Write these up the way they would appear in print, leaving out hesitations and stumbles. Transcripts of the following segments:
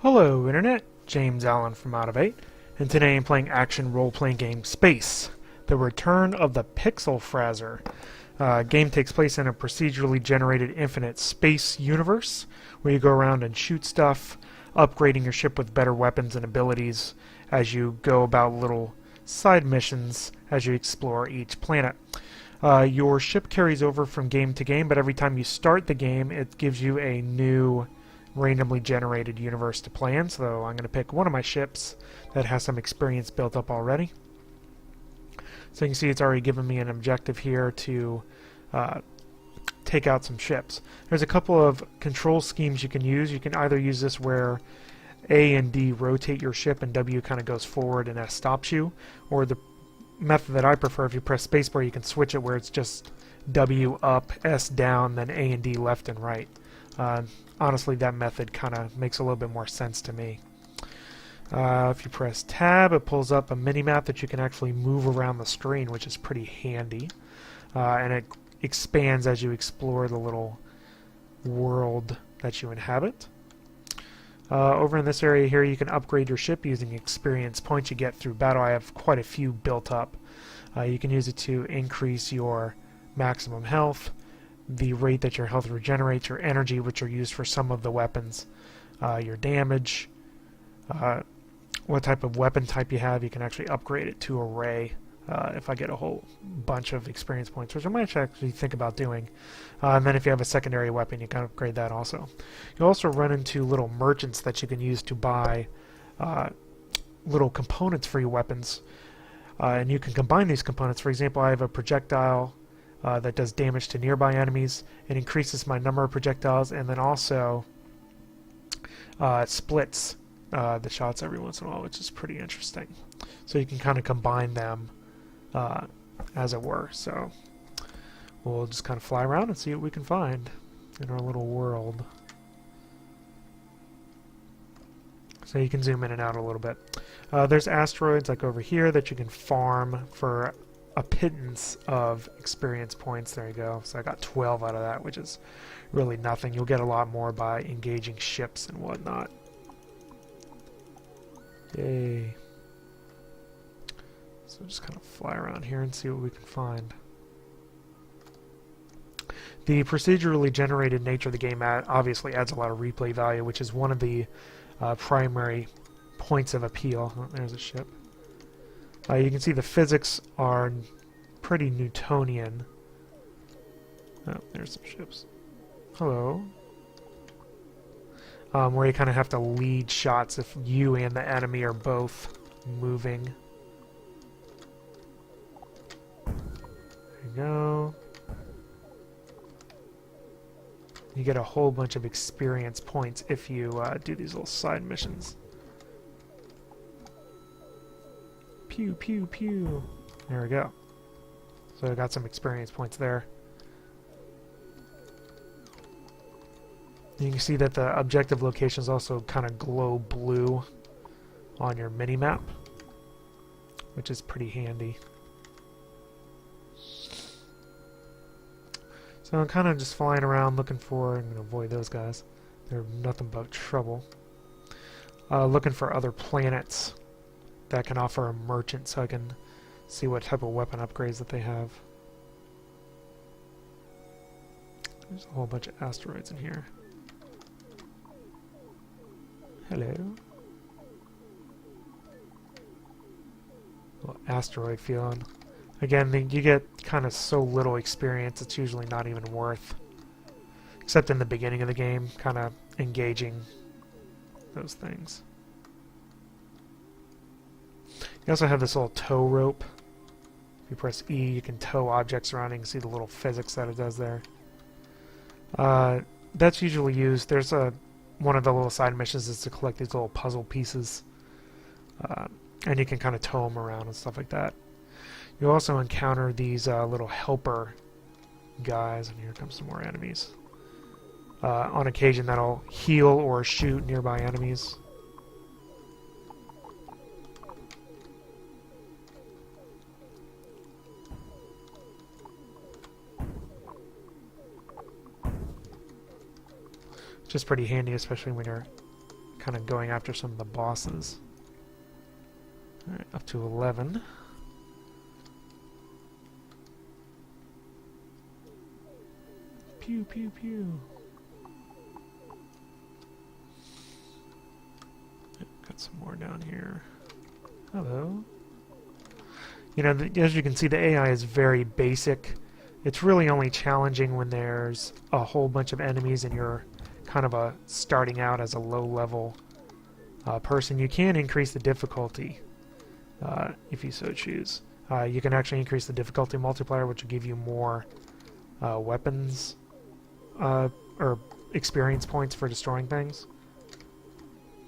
Hello Internet, James Allen from Out of 8, and today I'm playing action role-playing game Space, The Return of the Pixxelfrazzer. Game takes place in a procedurally generated infinite space universe, where you go around and shoot stuff, upgrading your ship with better weapons and abilities as you go about little side missions as you explore each planet. Your ship carries over from game to game, but every time you start the game, it gives you a new randomly generated universe to play in, so I'm going to pick one of my ships that has some experience built up already. So you can see it's already given me an objective here to take out some ships. There's a couple of control schemes you can use. You can either use this where A and D rotate your ship and W kind of goes forward and S stops you, or the method that I prefer, if you press spacebar you can switch it where it's just W up, S down, then A and D left and right. Honestly, that method kind of makes a little bit more sense to me. If you press tab, it pulls up a mini-map that you can actually move around the screen, which is pretty handy. And it expands as you explore the little world that you inhabit. Over in this area here, you can upgrade your ship using experience points you get through battle. I have quite a few built up. You can use it to increase your maximum health, the rate that your health regenerates, your energy, which are used for some of the weapons, your damage, what type of weapon type you have. You can actually upgrade it to a ray if I get a whole bunch of experience points, which I might actually think about doing. And then if you have a secondary weapon, you can upgrade that also. You'll also run into little merchants that you can use to buy little components for your weapons. And you can combine these components. For example, I have a projectile that does damage to nearby enemies. It increases my number of projectiles, and then also it splits the shots every once in a while, which is pretty interesting. So you can kind of combine them, as it were. So we'll just kind of fly around and see what we can find in our little world. So you can zoom in and out a little bit. There's asteroids like over here that you can farm for a pittance of experience points. There you go. So I got 12 out of that, which is really nothing. You'll get a lot more by engaging ships and whatnot. Yay. So just kind of fly around here and see what we can find. The procedurally generated nature of the game obviously adds a lot of replay value, which is one of the primary points of appeal. Oh, there's a ship. You can see the physics are pretty Newtonian. Oh, there's some ships. Hello. Where you kind of have to lead shots if you and the enemy are both moving. There you go. You get a whole bunch of experience points if you do these little side missions. Pew, pew, pew. There we go. So I got some experience points there. You can see that the objective locations also kind of glow blue on your mini-map, which is pretty handy. So I'm kind of just flying around looking for, I'm going to avoid those guys. They're nothing but trouble. Looking for other planets that can offer a merchant so I can see what type of weapon upgrades that they have. There's a whole bunch of asteroids in here. Hello. Little asteroid feeling. Again, you get kind of so little experience, it's usually not even worth. Except in the beginning of the game, kind of engaging those things. You also have this little tow rope. If you press E, you can tow objects around. You can see the little physics that it does there. That's usually used. There's one of the little side missions is to collect these little puzzle pieces. And you can kind of tow them around and stuff like that. You also encounter these little helper guys, and here comes some more enemies. On occasion, that'll heal or shoot nearby enemies. Just pretty handy, especially when you're kind of going after some of the bosses. Alright, up to 11. Pew, pew, pew. Yep, got some more down here. Hello. You know, as you can see, the AI is very basic. It's really only challenging when there's a whole bunch of enemies and you're kind of starting out as a low-level person. You can increase the difficulty if you so choose. You can actually increase the difficulty multiplier, which will give you more weapons or experience points for destroying things.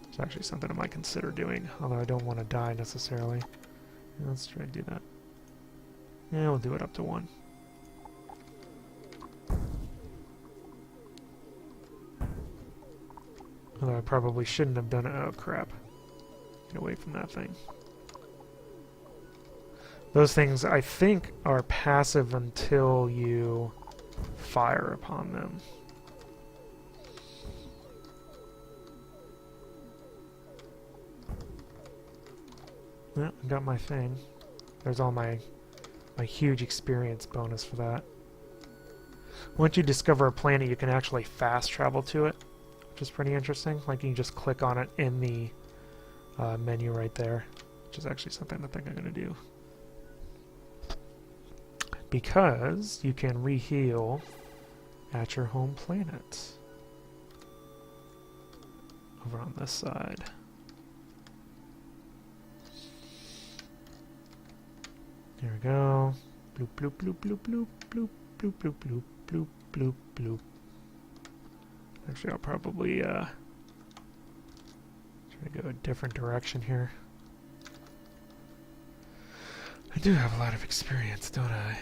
It's actually something I might consider doing, although I don't want to die necessarily. Yeah, let's try to do that. Yeah, we'll do it up to 1. Although I probably shouldn't have done it. Oh, crap. Get away from that thing. Those things, I think, are passive until you fire upon them. Well, I got my thing. There's all my huge experience bonus for that. Once you discover a planet, you can actually fast travel to it, which is pretty interesting. Like, you can just click on it in the menu right there, which is actually something I think I'm going to do. Because you can re-heal at your home planet. Over on this side. There we go. Bloop, bloop, bloop, bloop, bloop, bloop, bloop, bloop, bloop, bloop, bloop, bloop. Actually, I'll probably try to go a different direction here. I do have a lot of experience, don't I?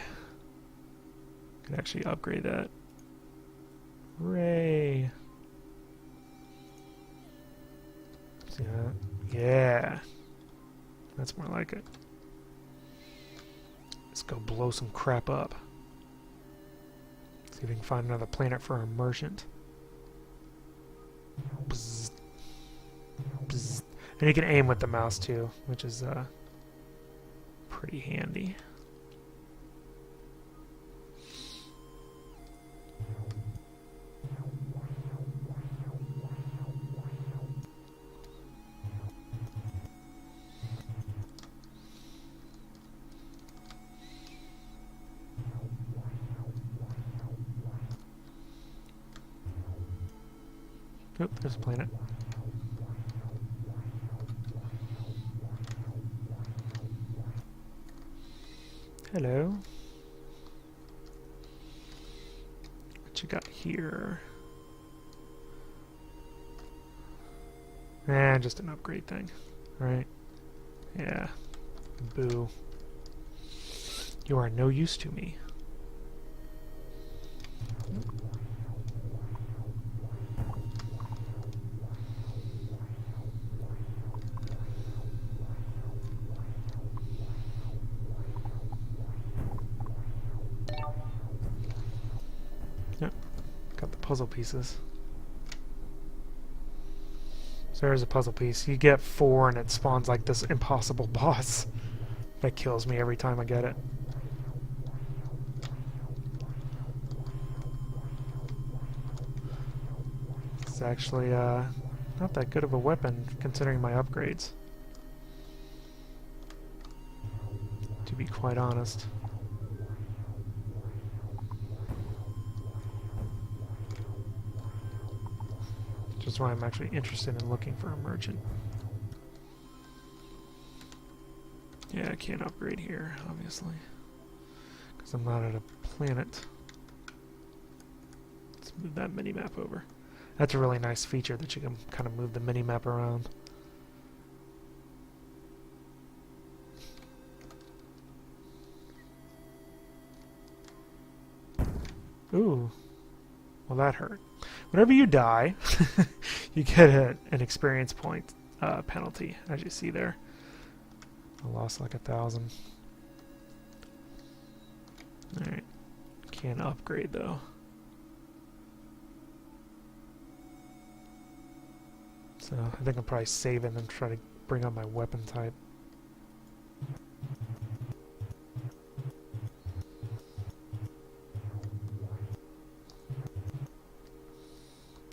Could actually upgrade that. Hooray! See that? Yeah! That's more like it. Let's go blow some crap up. See if we can find another planet for our merchant. Bzz. Bzz. And you can aim with the mouse too, which is pretty handy. Oh, there's a planet. Hello. What you got here? Just an upgrade thing, right? Yeah. Boo. You are no use to me. Yep, got the puzzle pieces. So there's a puzzle piece. You get 4 and it spawns like this impossible boss that kills me every time I get it. It's actually not that good of a weapon considering my upgrades, to be quite honest. Which is why I'm actually interested in looking for a merchant. Yeah, I can't upgrade here, obviously, because I'm not at a planet. Let's move that mini-map over. That's a really nice feature that you can kind of move the mini-map around. Ooh. Well, that hurt. Whenever you die, you get an experience point penalty, as you see there. I lost like 1,000. Alright. Can't upgrade, though. So I think I'll probably save it and try to bring up my weapon type.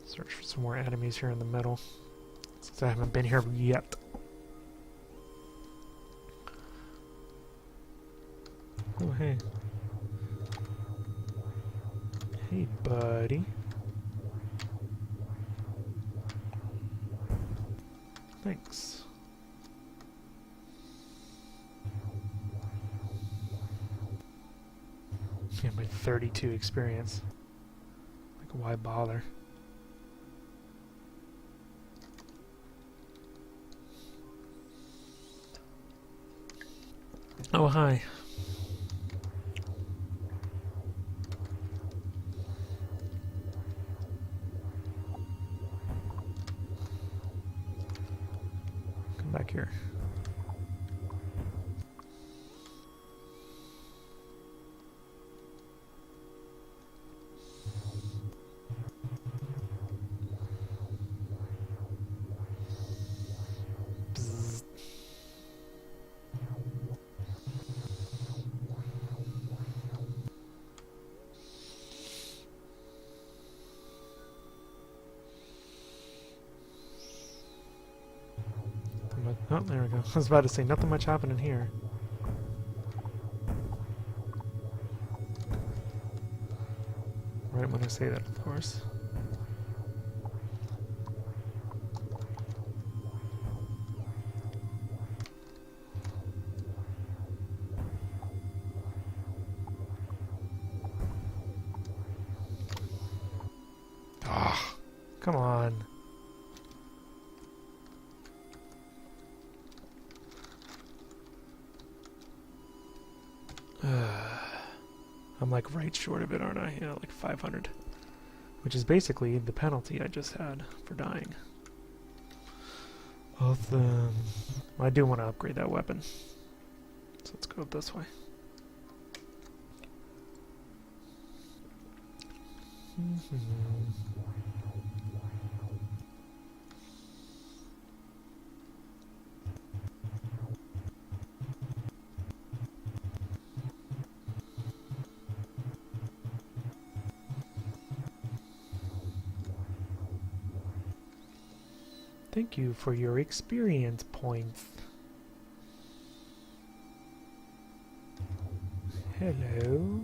Search for some more enemies here in the middle, since I haven't been here yet. Oh, hey. Hey, buddy. Thanks. Yeah, my 32 experience. Like, why bother? Oh, hi. Come back here. Bzzz. Oh, there we go. I was about to say, nothing much happening here. Right when I say that, of course. Ah, come on. I'm like right short of it, aren't I? Yeah, like 500. Which is basically the penalty I just had for dying. Awesome. I do want to upgrade that weapon. So let's go this way. Thank you for your experience points. Hello.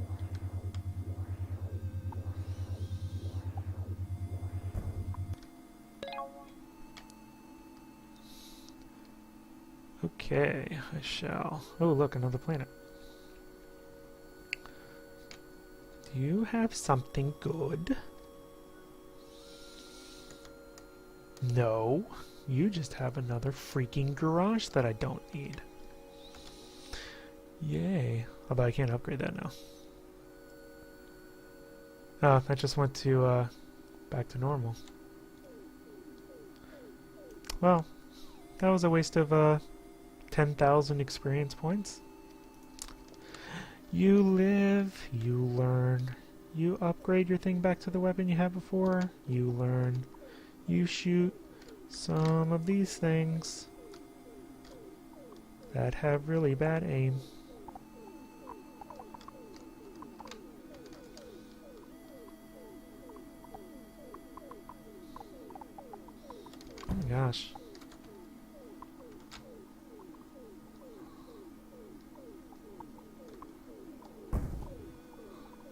Okay, I shall. Oh, look, another planet. Do you have something good? No, you just have another freaking garage that I don't need. Yay. Although I can't upgrade that now. Oh, that just went to, back to normal. Well, that was a waste of, 10,000 experience points. You live, you learn. You upgrade your thing back to the weapon you had before, you learn. You shoot some of these things that have really bad aim. Oh my gosh.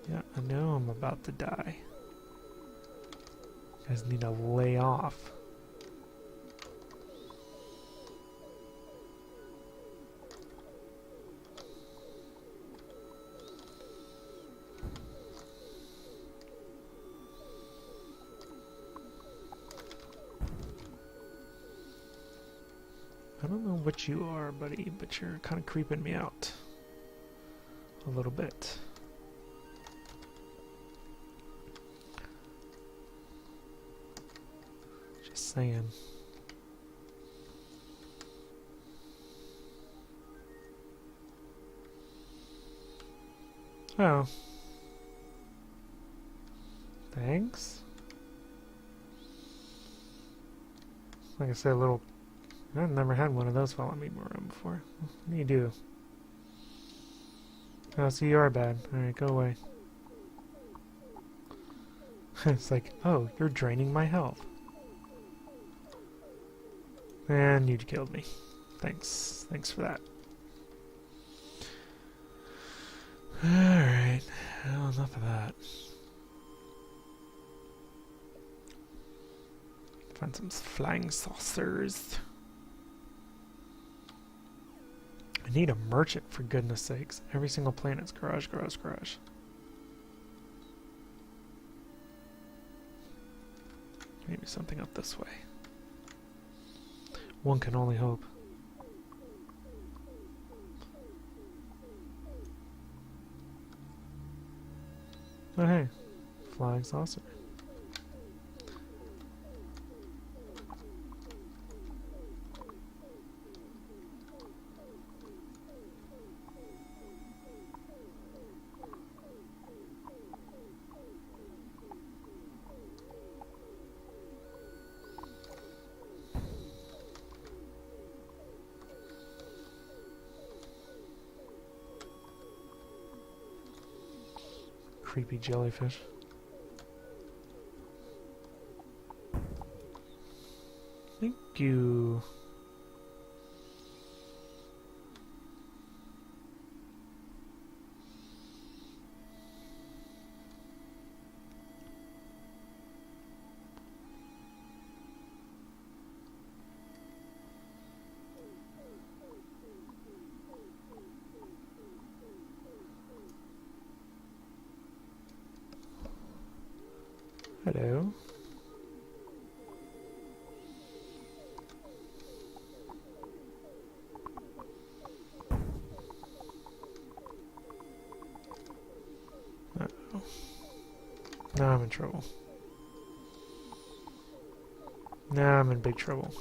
Yeah, I know I'm about to die. You guys need to lay off. I don't know what you are, buddy, but you're kind of creeping me out. A little bit. Just saying. Oh. Thanks. like I said, a little... I've never had one of those follow me around before. What do you do? Oh, so you are bad. Alright, go away. It's like, oh, you're draining my health. And you killed me. Thanks. Thanks for that. Alright. Well, enough of that. Find some flying saucers. I need a merchant, for goodness sakes. Every single planet's garage. Maybe something up this way. One can only hope. Oh hey, flying saucer. Creepy jellyfish. Thank you. Hello. Uh-oh. Now I'm in trouble. Now I'm in big trouble.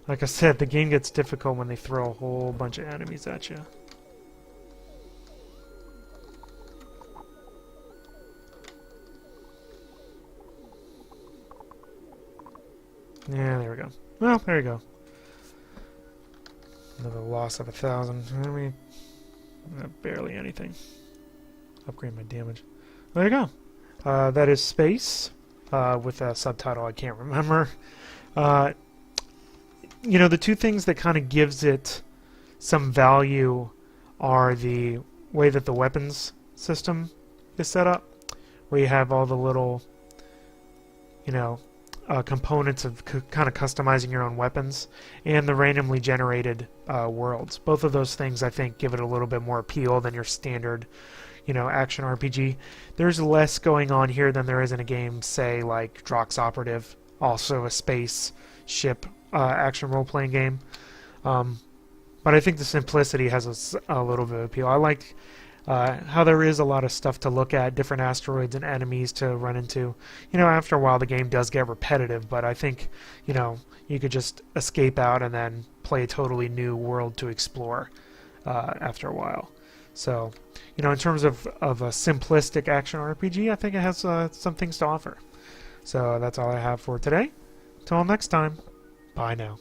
Like I said, the game gets difficult when they throw a whole bunch of enemies at you. Yeah, there we go. Well, there you go. Another loss of 1,000. I mean, barely anything. Upgrade my damage. There you go. That is Space, with a subtitle I can't remember. You know, the two things that kind of gives it some value are the way that the weapons system is set up, where you have all the little, you know, components of kind of customizing your own weapons, and the randomly generated worlds. Both of those things, I think, give it a little bit more appeal than your standard, you know, action RPG. There's less going on here than there is in a game, say, like Drox Operative, also a space ship action role-playing game. But I think the simplicity has a little bit of appeal. I like how there is a lot of stuff to look at, different asteroids and enemies to run into. You know, after a while the game does get repetitive, but I think, you know, you could just escape out and then play a totally new world to explore after a while. So, you know, in terms of a simplistic action RPG, I think it has some things to offer. So that's all I have for today. Till next time, bye now.